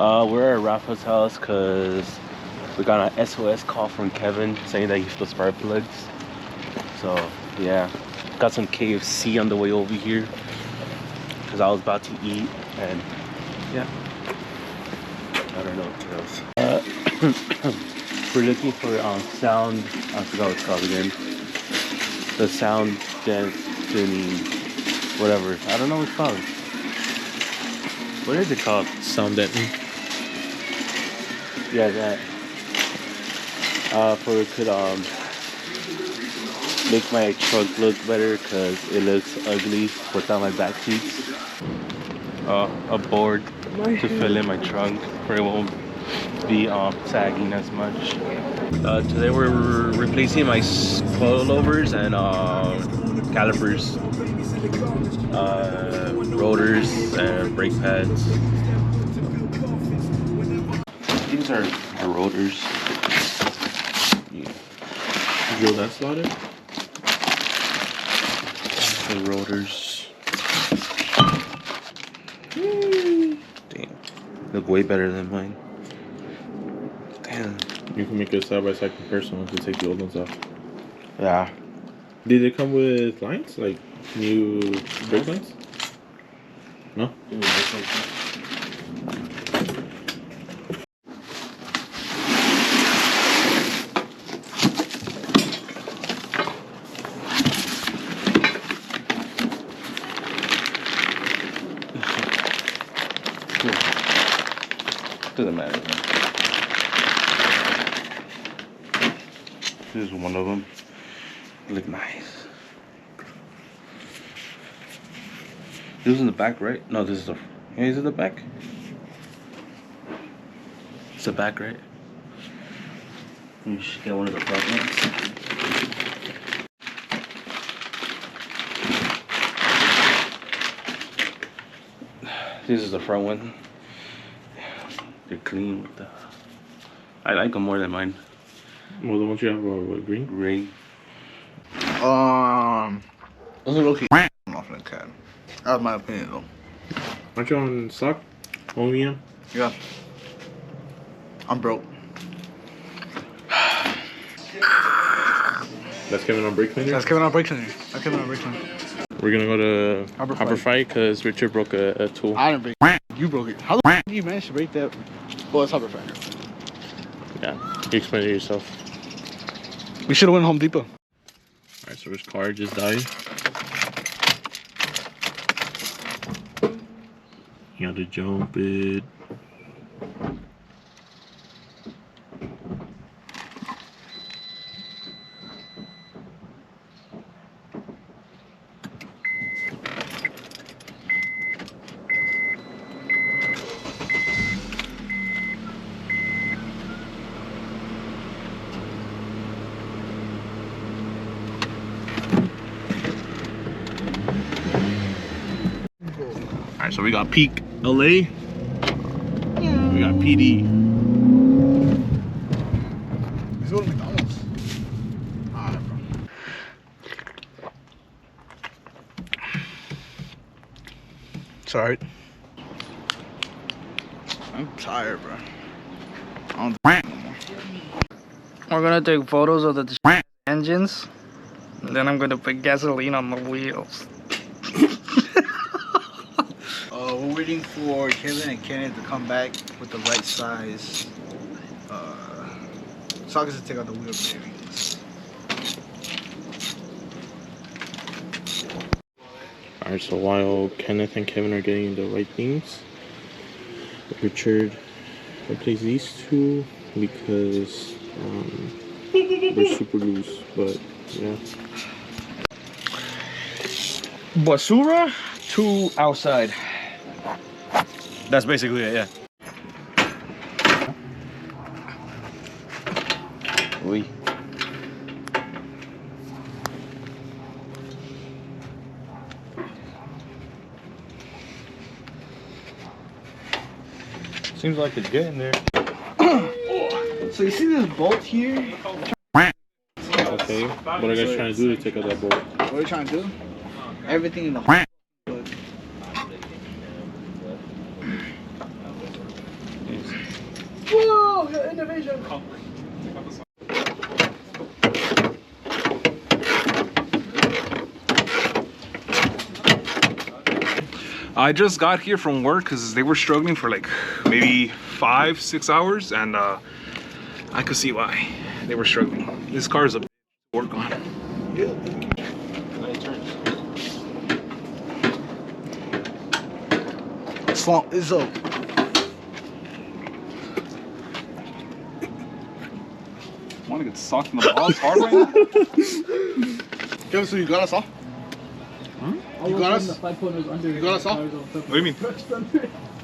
We're at Rafa's house because we got an SOS call from Kevin saying that he filled spark plugs. So yeah, got some KFC on the way over here because I was about to eat, and yeah, I don't know what else. We're looking for sound. I forgot what it's called again. The sound deadening, whatever. I don't know what it's called. What is it called? Sound deadening. Yeah, that. For it could make my truck look better because it looks ugly without my back seats. A board to fill in my trunk where it won't be sagging as much. Today we're replacing my coilovers and calipers, rotors and brake pads. These are my rotors. Yeah. Drill that slotted? The rotors. Damn. Look way better than mine. Damn. You can make a side-by-side comparison once you take the old ones off. Yeah. Did it come with lines? Like new brake lines? No? Doesn't matter. This is one of them. Look nice. This is in the back, right? No, this is the. Yeah, is it the back? It's the back, right? You should get one of the front ones. This is the front one. They're clean with the. I like them more than mine. Well, the ones you have are what, green? Green. Those are low-key off the cat. That was my opinion, though. Aren't you on stock? OEM? Yeah. I'm broke. That's Kevin on brake cleaner? That's Kevin on brake cleaner. That's Kevin on brake cleaner. We're gonna go to Harbor Harbor Fight because Richard broke a tool. I didn't break it. You broke it. How the f*** did you manage to break that? Well, it's Harbor Fight. Yeah, you explain it yourself. We should have went Home Depot. Alright, so his car just died. You gotta jump it. Alright, so we got Peak LA. We got PD. Let's go to McDonald's. Alright, bro. It's alright. I'm tired, bro. I don't do no more. We're gonna take photos of the engines, and then I'm gonna put gasoline on the wheels. We're waiting for Kevin and Kenneth to come back with the right size sockets to take out the wheel bearings. Alright, so while Kenneth and Kevin are getting the right things, Richard replaced these two because they're super loose, but yeah. Basura to outside. That's basically it, yeah. Oui. Seems like it's getting there. So you see this bolt here? Okay, what are you guys trying to do to take out that bolt? What are you trying to do? Everything in the I just got here from work because they were struggling for like maybe 5-6 hours, and I could see why they were struggling. This car is a work on. Slump is up. Want to get socked in the balls hard right now? Kevin, so you got us all? You got us? You got us all? What do you mean?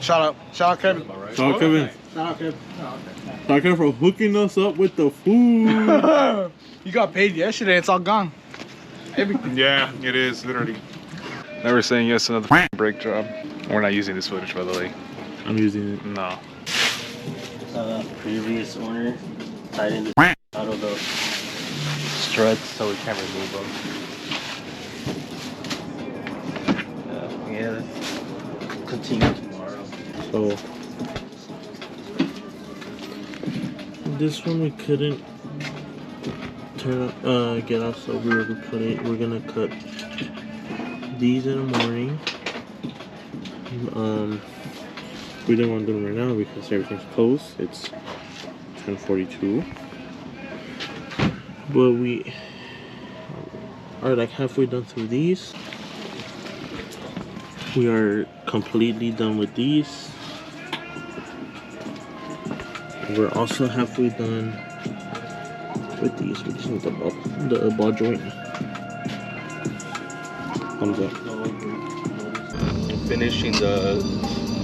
Shout out Kevin. Shout out Kevin. Shout out Kevin. Shout out Kevin for hooking us up with the food. You got paid yesterday, it's all gone. Everything. Yeah, it is, literally. They were saying yes, another brake job. We're not using this footage, by the way. I'm using it. No. Previous owner tied in the out of the struts so we can't remove them. Yeah, let's continue tomorrow. So this one we couldn't get out, so we're gonna cut these in the morning. We didn't want to do them right now because everything's closed. It's 10:42, but we are like halfway done through these. We are completely done with these. We're also halfway done with these. We just need the ball joint. Thumbs up. Finishing the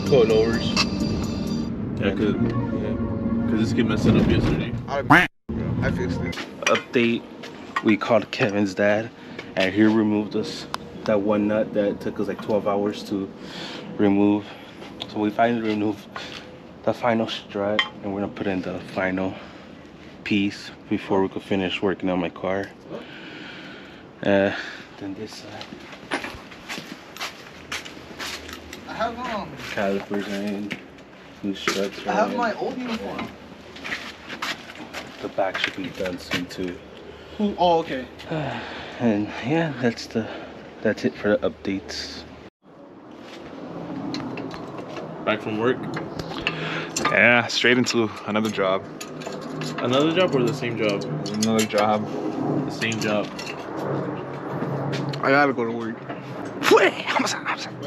coilovers. Yeah, cause this kid messed it up yesterday. I fixed it. Update: we called Kevin's dad, and he removed us that one nut that took us like 12 hours to remove. So we finally removed the final strut, and we're gonna put in the final piece before we could finish working on my car. Then this side. I have Calipers and new struts. I have my old uniform. The back should be done soon too. Oh, okay. And yeah, that's it for the updates. Back from work. Yeah, straight into another job. Another job or the same job? Another job. The same job. I gotta go to work.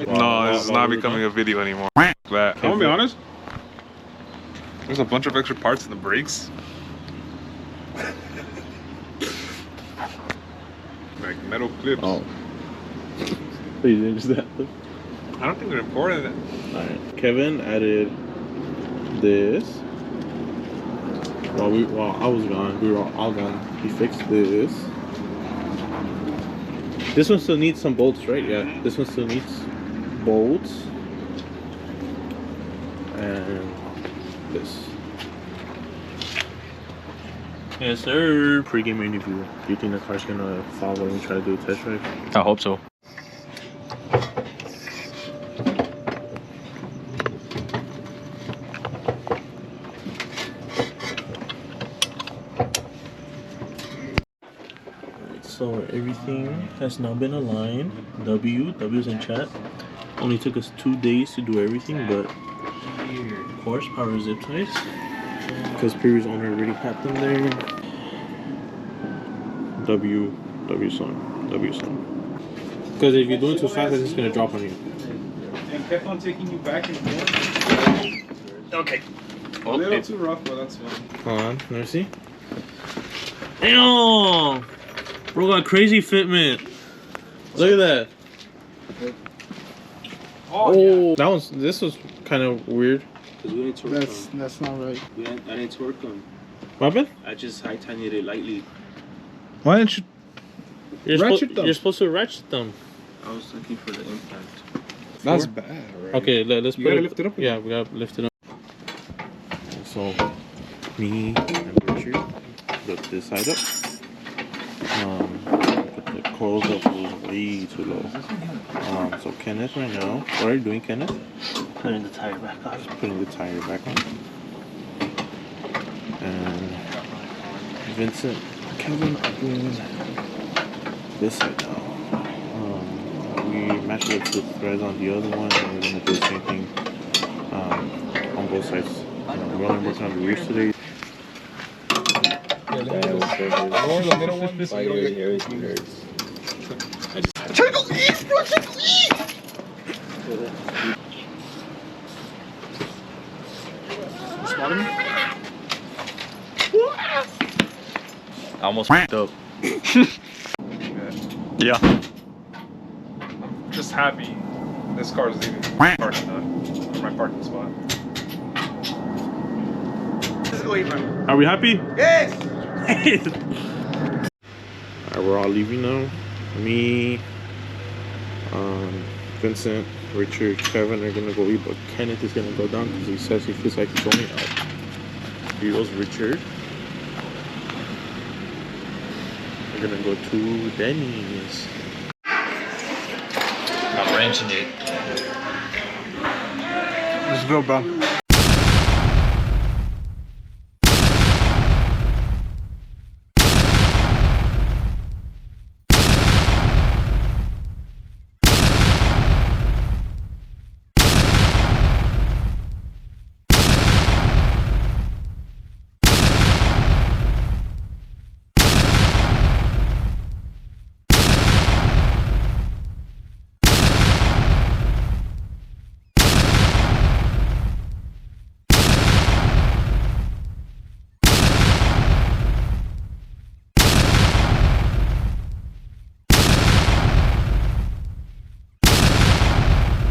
No, this is not becoming a video anymore. That. I'm gonna be honest. There's a bunch of extra parts in the brakes. Like metal clips. Oh. Please use that. I don't think they're important. Alright. Kevin added this. While I was gone, we were all gone. He fixed this. This one still needs some bolts, right? Yeah. This one still needs bolts. And this. Yes, sir. Pre-game interview. Do you think the car's gonna fall when we try to do a test drive? I hope so. So everything has now been aligned. W's in chat. Only took us 2 days to do everything, but horsepower zip ties. Because previous owner already had them there. W sign. Because if you're doing too fast, it's just gonna drop on you. And kept on taking you back and forth. Okay. A little too rough, but that's fine. Hold on, let me see. Damn! Bro got crazy fitment. Look at that. Oh, yeah. This was kind of weird. Cause we didn't torque them. That's not right. I didn't torque them. What happened? I just high tightened it lightly. Why didn't you? You're supposed to ratchet them. I was looking for the impact. That's bad, right? Okay, let's You put gotta lift it up Yeah, we gotta lift it up. So, me and Richard lift this side up. But the coils up was way too low. So Kenneth right now, what are you doing, Kenneth? Putting the tire back on. Just putting the tire back on. and Vincent, Kevin are doing this side now. We matched it up to threads on the other one, and we're gonna do the same thing on both sides. We're only working on the rears today. I almost f***ed up. Yeah. I'm just happy this car is leaving my parking lot, or my parking spot. Are we happy? Yes! Alright, we're all leaving now. Me, Vincent, Richard, Kevin are gonna go eat, but Kenneth is gonna go down because he says he feels like he's going out. Here goes Richard. We're gonna go to Denny's. I'm wrenching it. Let's go, bro.